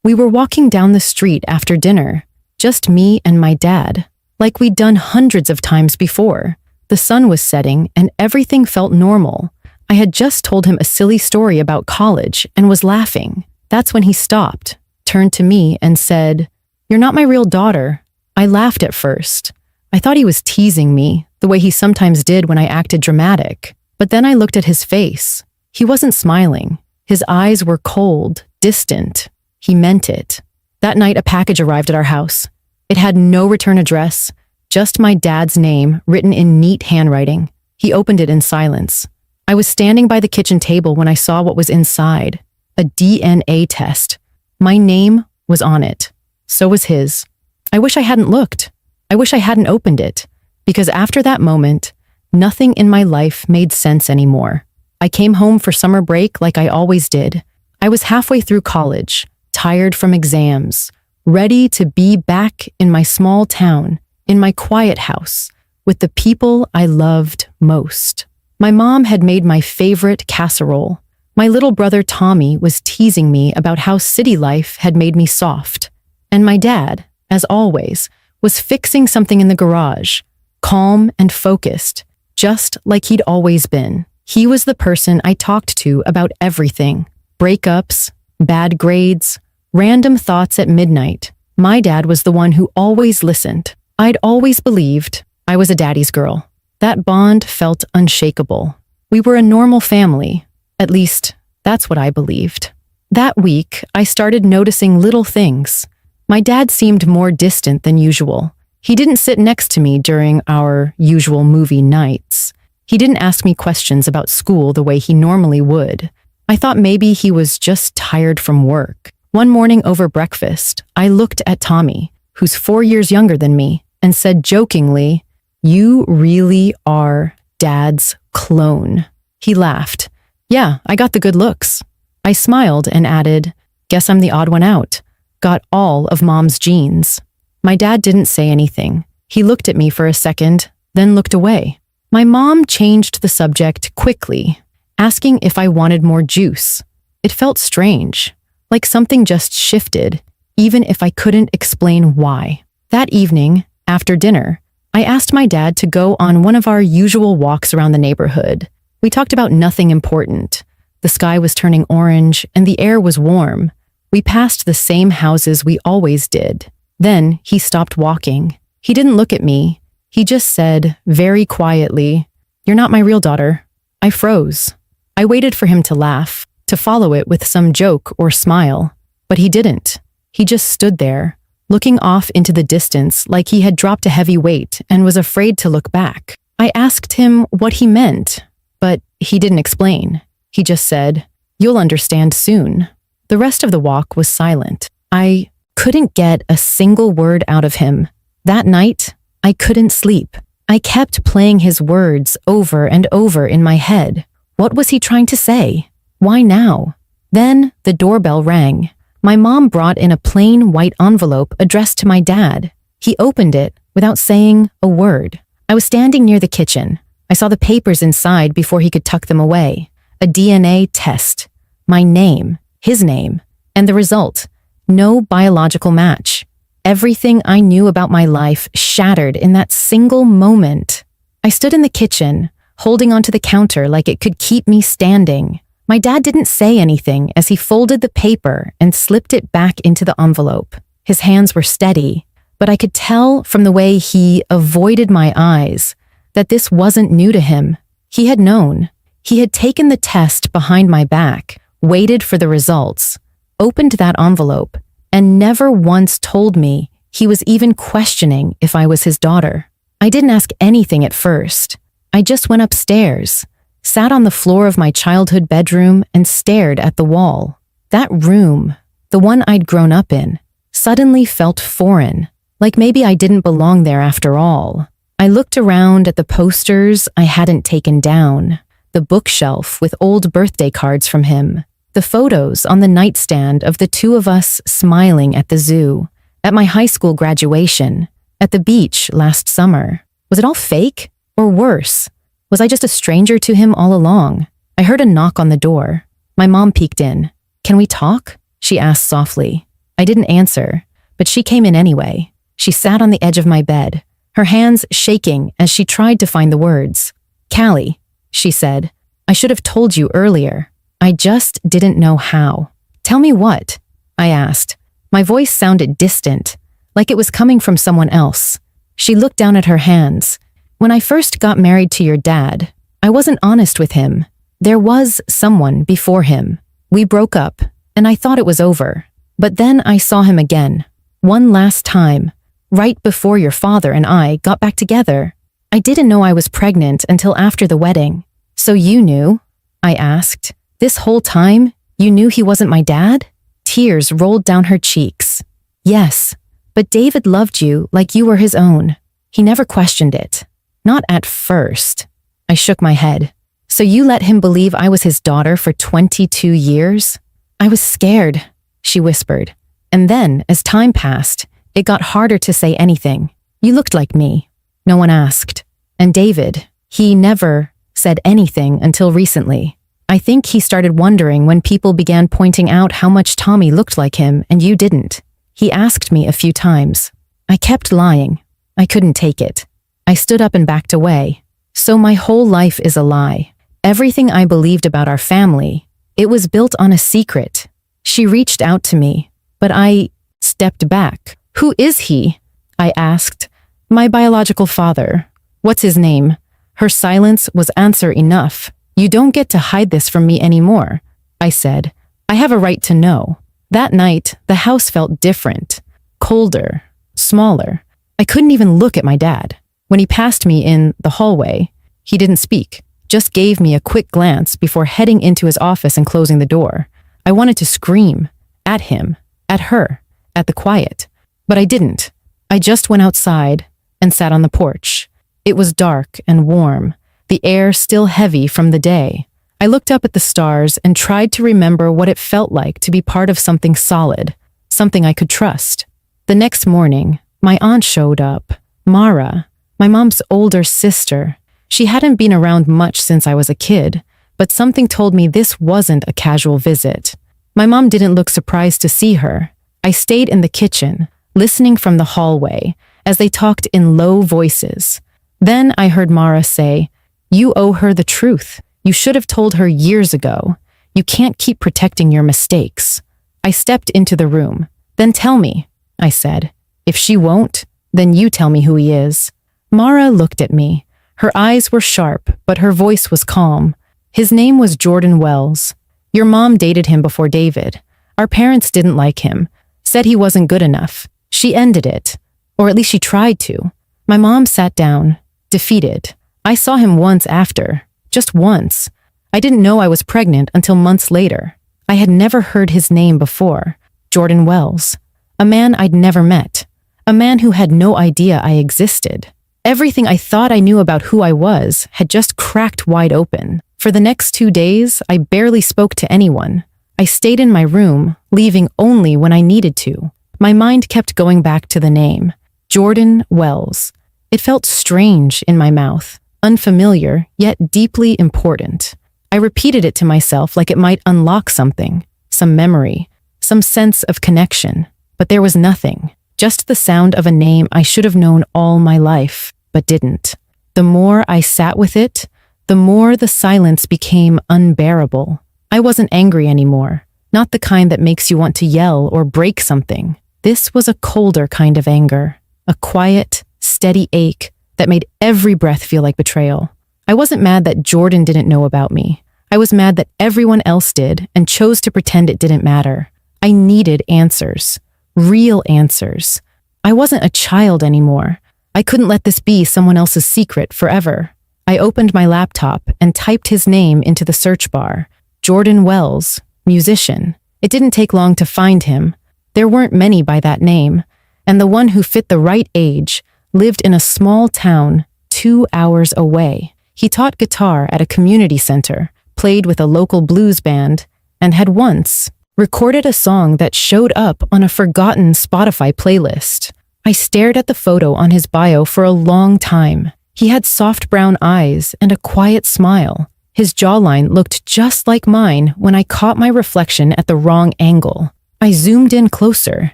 We were walking down the street after dinner, just me and my dad, like we'd done hundreds of times before. The sun was setting and everything felt normal. I had just told him a silly story about college and was laughing. That's when he stopped, turned to me and said, "You're not my real daughter." I laughed at first. I thought he was teasing me, the way he sometimes did when I acted dramatic. But then I looked at his face. He wasn't smiling. His eyes were cold, distant. He meant it. That night, a package arrived at our house. It had no return address, just my dad's name written in neat handwriting. He opened it in silence. I was standing by the kitchen table when I saw what was inside. A DNA test. My name was on it. So was his. I wish I hadn't looked. I wish I hadn't opened it. Because after that moment, nothing in my life made sense anymore. I came home for summer break like I always did. I was halfway through college, tired from exams, ready to be back in my small town, in my quiet house, with the people I loved most. My mom had made my favorite casserole. My little brother Tommy was teasing me about how city life had made me soft. And my dad, as always, was fixing something in the garage, calm and focused, just like he'd always been. He was the person I talked to about everything. Breakups, bad grades, random thoughts at midnight. My dad was the one who always listened. I'd always believed I was a daddy's girl. That bond felt unshakable. We were a normal family. At least, that's what I believed. That week, I started noticing little things. My dad seemed more distant than usual. He didn't sit next to me during our usual movie nights. He didn't ask me questions about school the way he normally would. I thought maybe he was just tired from work. One morning over breakfast, I looked at Tommy, who's 4 years younger than me, and said jokingly, "You really are Dad's clone." He laughed. "Yeah, I got the good looks." I smiled and added, "Guess I'm the odd one out. Got all of Mom's genes." My dad didn't say anything. He looked at me for a second, then looked away. My mom changed the subject quickly, asking if I wanted more juice. It felt strange, like something just shifted, even if I couldn't explain why. That evening, after dinner, I asked my dad to go on one of our usual walks around the neighborhood. We talked about nothing important. The sky was turning orange and the air was warm. We passed the same houses we always did. Then he stopped walking. He didn't look at me. He just said, very quietly, "You're not my real daughter." I froze. I waited for him to laugh, to follow it with some joke or smile. But he didn't. He just stood there, looking off into the distance like he had dropped a heavy weight and was afraid to look back. I asked him what he meant, but he didn't explain. He just said, "You'll understand soon." The rest of the walk was silent. I couldn't get a single word out of him. That night, I couldn't sleep. I kept playing his words over and over in my head. What was he trying to say? Why now? Then the doorbell rang. My mom brought in a plain white envelope addressed to my dad. He opened it without saying a word. I was standing near the kitchen. I saw the papers inside before he could tuck them away. A DNA test. My name, his name, and the result. No biological match. Everything I knew about my life shattered in that single moment. I stood in the kitchen, holding onto the counter like it could keep me standing. My dad didn't say anything as he folded the paper and slipped it back into the envelope. His hands were steady, but I could tell from the way he avoided my eyes that this wasn't new to him. He had known. He had taken the test behind my back, waited for the results, opened that envelope, and never once told me he was even questioning if I was his daughter. I didn't ask anything at first. I just went upstairs, sat on the floor of my childhood bedroom and stared at the wall. That room, the one I'd grown up in, suddenly felt foreign, like maybe I didn't belong there after all. I looked around at the posters I hadn't taken down, the bookshelf with old birthday cards from him, the photos on the nightstand of the two of us smiling at the zoo, at my high school graduation, at the beach last summer. Was it all fake? Or worse, was I just a stranger to him all along? I heard a knock on the door. My mom peeked in. "Can we talk?" she asked softly. I didn't answer, but she came in anyway. She sat on the edge of my bed, her hands shaking as she tried to find the words. "Callie," she said, "I should have told you earlier. I just didn't know how." "Tell me what?" I asked. My voice sounded distant, like it was coming from someone else. She looked down at her hands. "When I first got married to your dad, I wasn't honest with him. There was someone before him. We broke up, and I thought it was over. But then I saw him again, one last time, right before your father and I got back together. I didn't know I was pregnant until after the wedding." "So you knew?" I asked. "This whole time, you knew he wasn't my dad?" Tears rolled down her cheeks. "Yes, but David loved you like you were his own. He never questioned it. Not at first." I shook my head. "So you let him believe I was his daughter for 22 years? "I was scared," she whispered. "And then, as time passed, it got harder to say anything. You looked like me." No one asked. "And David, he never said anything until recently. I think he started wondering when people began pointing out how much Tommy looked like him and you didn't. He asked me a few times. I kept lying. I couldn't take it. I stood up and backed away. So my whole life is a lie. Everything I believed about our family, it was built on a secret." She reached out to me, but I stepped back. "Who is he?" I asked. "My biological father." "What's his name?" Her silence was answer enough. "You don't get to hide this from me anymore," I said. "I have a right to know." That night, the house felt different, colder, smaller. I couldn't even look at my dad. When he passed me in the hallway, he didn't speak, just gave me a quick glance before heading into his office and closing the door. I wanted to scream at him, at her, at the quiet, but I didn't. I just went outside and sat on the porch. It was dark and warm, the air still heavy from the day. I looked up at the stars and tried to remember what it felt like to be part of something solid, something I could trust. The next morning, my aunt showed up, Mara, my mom's older sister. She hadn't been around much since I was a kid, but something told me this wasn't a casual visit. My mom didn't look surprised to see her. I stayed in the kitchen, listening from the hallway, as they talked in low voices. Then I heard Mara say, "You owe her the truth. You should have told her years ago. You can't keep protecting your mistakes." I stepped into the room. "Then tell me," I said. "If she won't, then you tell me who he is." Mara looked at me. Her eyes were sharp, but her voice was calm. "His name was Jordan Wells. Your mom dated him before David. Our parents didn't like him, said he wasn't good enough. She ended it, or at least she tried to." My mom sat down, defeated. "I saw him once after, just once. I didn't know I was pregnant until months later. I had never heard his name before. Jordan Wells. A man I'd never met. A man who had no idea I existed. Everything I thought I knew about who I was had just cracked wide open. For the next 2 days, I barely spoke to anyone. I stayed in my room, leaving only when I needed to. My mind kept going back to the name, Jordan Wells. It felt strange in my mouth, unfamiliar, yet deeply important. I repeated it to myself like it might unlock something, some memory, some sense of connection. But there was nothing, just the sound of a name I should have known all my life, but didn't. The more I sat with it, the more the silence became unbearable. I wasn't angry anymore, not the kind that makes you want to yell or break something. This was a colder kind of anger, a quiet, steady ache that made every breath feel like betrayal. I wasn't mad that Jordan didn't know about me. I was mad that everyone else did and chose to pretend it didn't matter. I needed answers, real answers. I wasn't a child anymore. I couldn't let this be someone else's secret forever. I opened my laptop and typed his name into the search bar. Jordan Wells, musician. It didn't take long to find him. There weren't many by that name, and the one who fit the right age lived in a small town 2 hours away. He taught guitar at a community center, played with a local blues band, and had once recorded a song that showed up on a forgotten Spotify playlist. I stared at the photo on his bio for a long time. He had soft brown eyes and a quiet smile. His jawline looked just like mine when I caught my reflection at the wrong angle. I zoomed in closer.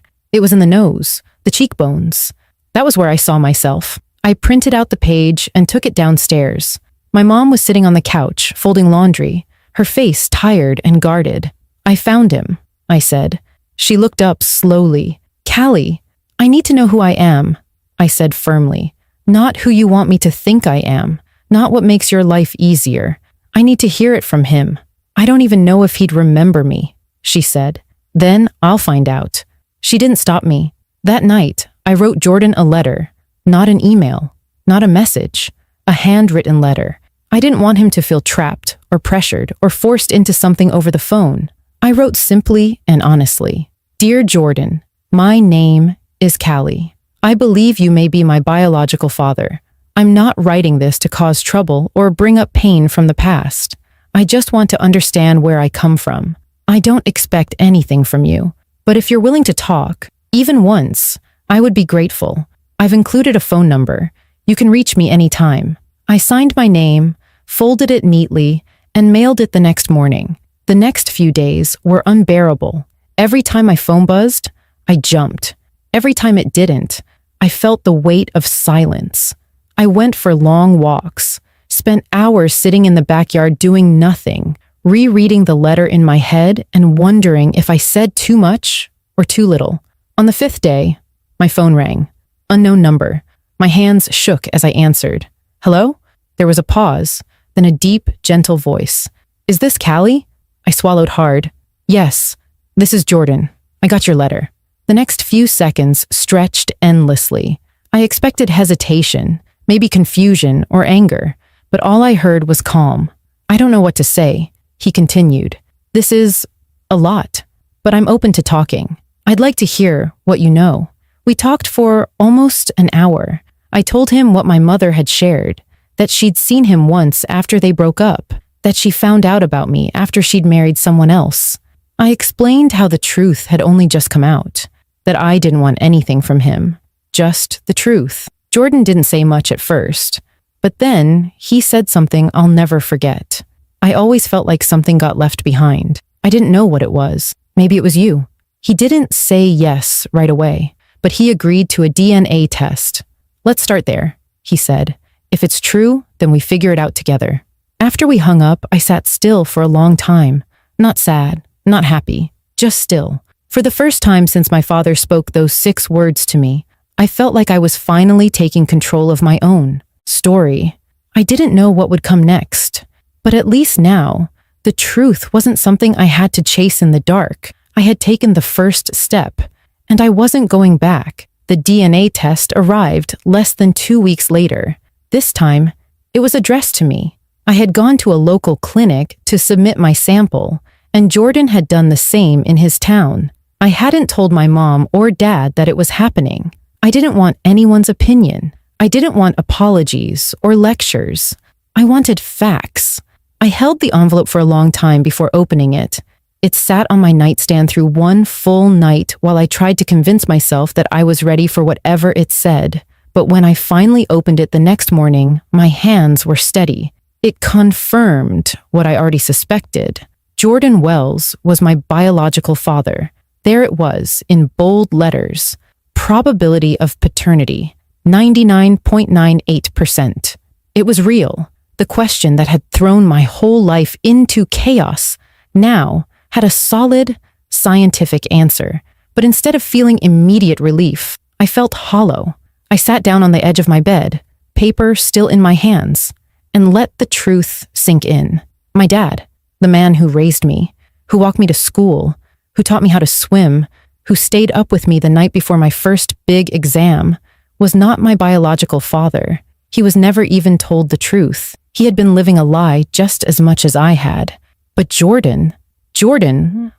It was in the nose, the cheekbones. That was where I saw myself. I printed out the page and took it downstairs. My mom was sitting on the couch, folding laundry, her face tired and guarded. "I found him," I said. She looked up slowly. "Callie, I need to know who I am," I said firmly. "Not who you want me to think I am, not what makes your life easier. I need to hear it from him. I don't even know if he'd remember me," she said. "Then I'll find out." She didn't stop me. That night, I wrote Jordan a letter, not an email, not a message, a handwritten letter. I didn't want him to feel trapped or pressured or forced into something over the phone. I wrote simply and honestly, "Dear Jordan, my name is Callie. I believe you may be my biological father. I'm not writing this to cause trouble or bring up pain from the past. I just want to understand where I come from. I don't expect anything from you, but if you're willing to talk, even once, I would be grateful. I've included a phone number. You can reach me anytime." I signed my name, folded it neatly, and mailed it the next morning. The next few days were unbearable. Every time my phone buzzed, I jumped. Every time it didn't, I felt the weight of silence. I went for long walks, spent hours sitting in the backyard doing nothing, rereading the letter in my head and wondering if I said too much or too little. On the 5th day, my phone rang. Unknown number. My hands shook as I answered. "Hello?" There was a pause, then a deep, gentle voice. "Is this Callie?" I swallowed hard. "Yes, this is Jordan. I got your letter." The next few seconds stretched endlessly. I expected hesitation, maybe confusion or anger, but all I heard was calm. "I don't know what to say," he continued. "This is a lot, but I'm open to talking. I'd like to hear what you know." We talked for almost an hour. I told him what my mother had shared, that she'd seen him once after they broke up, that she found out about me after she'd married someone else. I explained how the truth had only just come out, that I didn't want anything from him, just the truth. Jordan didn't say much at first, but then he said something I'll never forget. "I always felt like something got left behind. I didn't know what it was. Maybe it was you." He didn't say yes right away, but he agreed to a DNA test. "Let's start there," he said. "If it's true, then we figure it out together." After we hung up, I sat still for a long time. Not sad, not happy, just still. For the first time since my father spoke those 6 words to me, I felt like I was finally taking control of my own story. I didn't know what would come next, but at least now, the truth wasn't something I had to chase in the dark. I had taken the first step, and I wasn't going back. The DNA test arrived less than 2 weeks later. This time, it was addressed to me. I had gone to a local clinic to submit my sample, and Jordan had done the same in his town. I hadn't told my mom or dad that it was happening. I didn't want anyone's opinion. I didn't want apologies or lectures. I wanted facts. I held the envelope for a long time before opening it. It sat on my nightstand through one full night while I tried to convince myself that I was ready for whatever it said. But when I finally opened it the next morning, my hands were steady. It confirmed what I already suspected. Jordan Wells was my biological father. There it was, in bold letters. Probability of paternity, 99.98%. It was real. The question that had thrown my whole life into chaos now had a solid, scientific answer. But instead of feeling immediate relief, I felt hollow. I sat down on the edge of my bed, paper still in my hands, and let the truth sink in. My dad, the man who raised me, who walked me to school, who taught me how to swim, who stayed up with me the night before my first big exam, was not my biological father. He was never even told the truth. He had been living a lie just as much as I had. But Jordan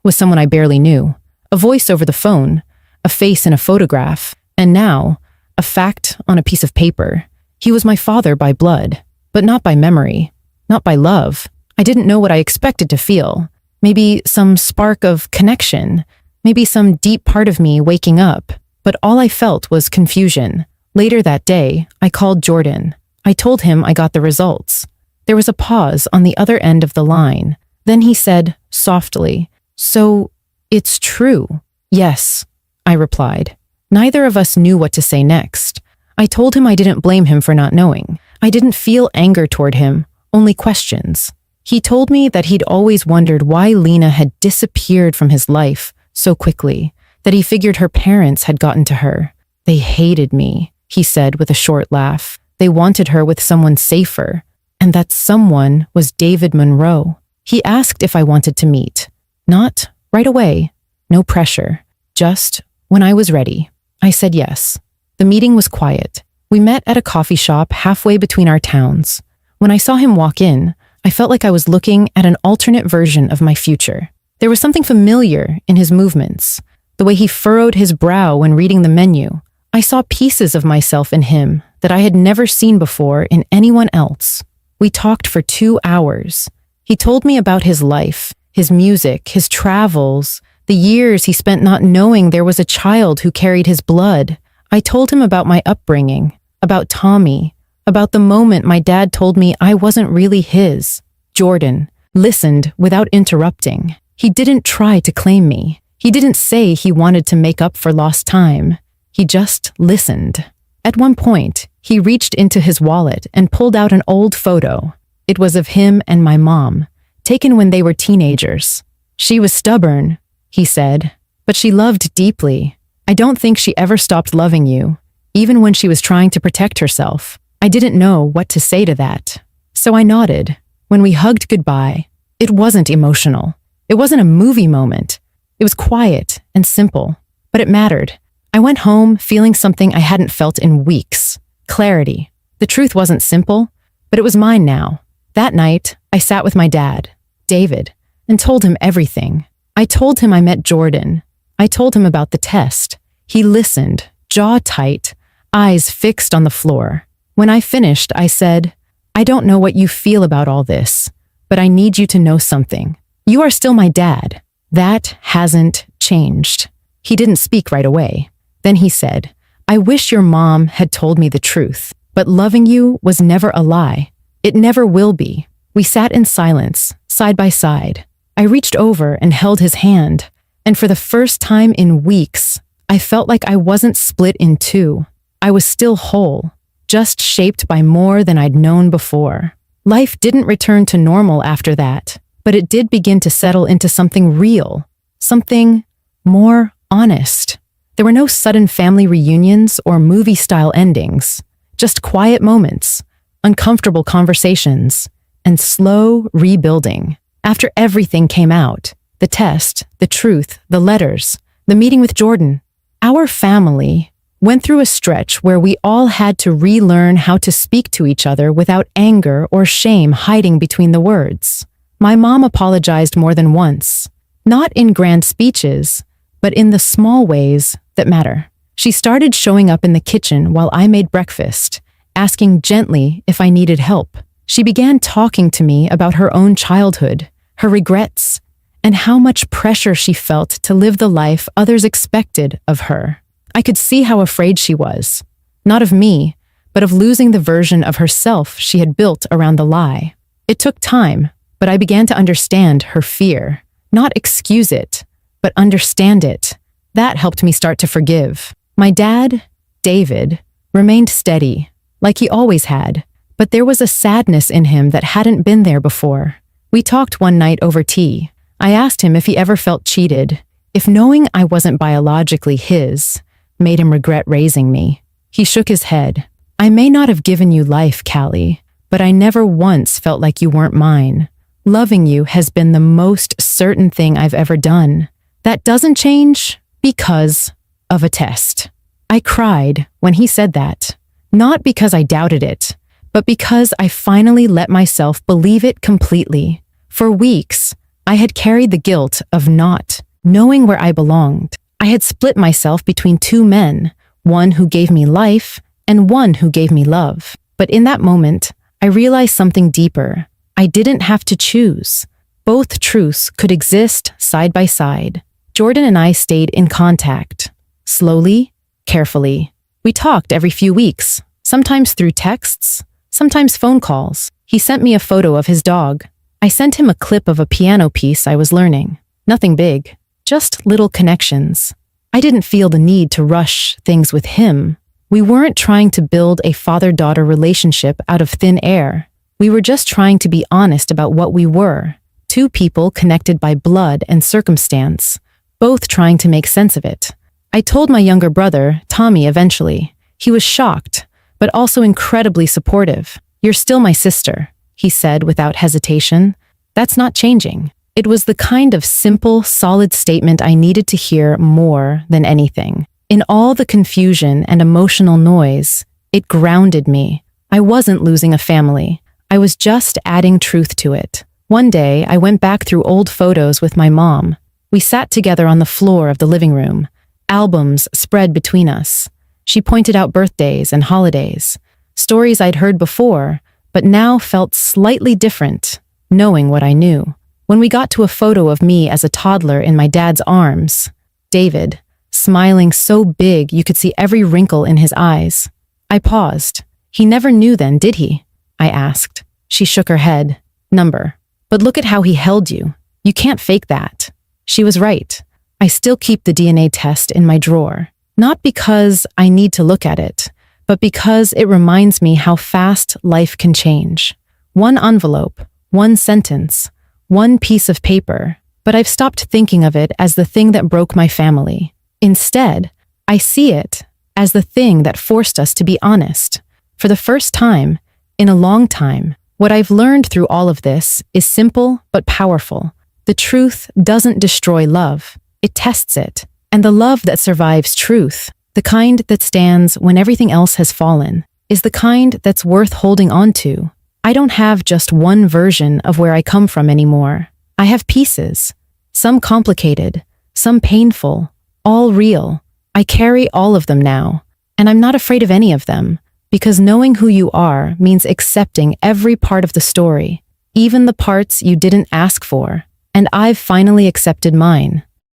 was someone I barely knew. A voice over the phone, a face in a photograph, and now, a fact on a piece of paper. He was my father by blood, but not by memory, not by love. I didn't know what I expected to feel. Maybe some spark of connection, maybe some deep part of me waking up. But all I felt was confusion. Later that day, I called Jordan. I told him I got the results. There was a pause on the other end of the line. Then he said, softly, "So, it's true." Yes, I replied. Neither of us knew what to say next. I told him I didn't blame him for not knowing. I didn't feel anger toward him, only questions. He told me that he'd always wondered why Lena had disappeared from his life so quickly, that he figured her parents had gotten to her. They hated me, he said with a short laugh. They wanted her with someone safer, and that someone was David Monroe. He asked if I wanted to meet. Not right away, no pressure, just when I was ready. I said yes. The meeting was quiet. We met at a coffee shop halfway between our towns. When I saw him walk in, I felt like I was looking at an alternate version of my future. There was something familiar in his movements, the way he furrowed his brow when reading the menu. I saw pieces of myself in him that I had never seen before in anyone else. We talked for 2 hours. He told me about his life, his music, his travels, the years he spent not knowing there was a child who carried his blood. I told him about my upbringing, about Tommy, about the moment my dad told me I wasn't really his. Jordan listened without interrupting. He didn't try to claim me. He didn't say he wanted to make up for lost time. He just listened. At one point, he reached into his wallet and pulled out an old photo. It was of him and my mom, taken when they were teenagers. She was stubborn, he said, but she loved deeply. I don't think she ever stopped loving you, even when she was trying to protect herself. I didn't know what to say to that. So I nodded. When we hugged goodbye, it wasn't emotional. It wasn't a movie moment. It was quiet and simple, but it mattered. I went home feeling something I hadn't felt in weeks. Clarity. The truth wasn't simple, but it was mine now. That night, I sat with my dad, David, and told him everything. I told him I met Jordan. I told him about the test. He listened, jaw tight, eyes fixed on the floor. When I finished, I said, I don't know what you feel about all this, but I need you to know something. You are still my dad. That hasn't changed. He didn't speak right away. Then he said, I wish your mom had told me the truth, but loving you was never a lie. It never will be. We sat in silence, side by side. I reached over and held his hand, and for the first time in weeks, I felt like I wasn't split in two. I was still whole, just shaped by more than I'd known before. Life didn't return to normal after that, but it did begin to settle into something real, something more honest. There were no sudden family reunions or movie-style endings, just quiet moments, uncomfortable conversations, and slow rebuilding. After everything came out, the test, the truth, the letters, the meeting with Jordan, our family went through a stretch where we all had to relearn how to speak to each other without anger or shame hiding between the words. My mom apologized more than once, not in grand speeches, but in the small ways that matter. She started showing up in the kitchen while I made breakfast, asking gently if I needed help. She began talking to me about her own childhood, her regrets, and how much pressure she felt to live the life others expected of her. I could see how afraid she was, not of me, but of losing the version of herself she had built around the lie. It took time, but I began to understand her fear. Not excuse it, but understand it. That helped me start to forgive. My dad, David, remained steady, like he always had, but there was a sadness in him that hadn't been there before. We talked one night over tea. I asked him if he ever felt cheated, if knowing I wasn't biologically his made him regret raising me. He shook his head. I may not have given you life, Callie, but I never once felt like you weren't mine. Loving you has been the most certain thing I've ever done. That doesn't change because of a test. I cried when he said that, not because I doubted it, but because I finally let myself believe it completely. For weeks, I had carried the guilt of not knowing where I belonged. I had split myself between two men, one who gave me life and one who gave me love. But in that moment, I realized something deeper. I didn't have to choose. Both truths could exist side by side. Jordan and I stayed in contact. Slowly, carefully. We talked every few weeks, sometimes through texts, sometimes phone calls. He sent me a photo of his dog. I sent him a clip of a piano piece I was learning. Nothing big, just little connections. I didn't feel the need to rush things with him. We weren't trying to build a father-daughter relationship out of thin air. We were just trying to be honest about what we were. Two people connected by blood and circumstance, both trying to make sense of it. I told my younger brother, Tommy, eventually. He was shocked, but also incredibly supportive. "You're still my sister," he said without hesitation. "That's not changing." It was the kind of simple, solid statement I needed to hear more than anything. In all the confusion and emotional noise, it grounded me. I wasn't losing a family. I was just adding truth to it. One day, I went back through old photos with my mom. We sat together on the floor of the living room, albums spread between us. She pointed out birthdays and holidays, stories I'd heard before, but now felt slightly different, knowing what I knew. When we got to a photo of me as a toddler in my dad's arms, David, smiling so big you could see every wrinkle in his eyes, I paused. "He never knew then, did he?" I asked. She shook her head. "Number. But look at how he held you. You can't fake that." She was right. I still keep the DNA test in my drawer. Not because I need to look at it, but because it reminds me how fast life can change. One envelope, one sentence, one piece of paper, but I've stopped thinking of it as the thing that broke my family. Instead, I see it as the thing that forced us to be honest. For the first time, in a long time, what I've learned through all of this is simple but powerful. The truth doesn't destroy love. It tests it. And the love that survives truth, the kind that stands when everything else has fallen, is the kind that's worth holding on to. I don't have just one version of where I come from anymore. I have pieces, some complicated, some painful, all real. I carry all of them now, and I'm not afraid of any of them, because knowing who you are means accepting every part of the story, even the parts you didn't ask for, and I've finally accepted mine.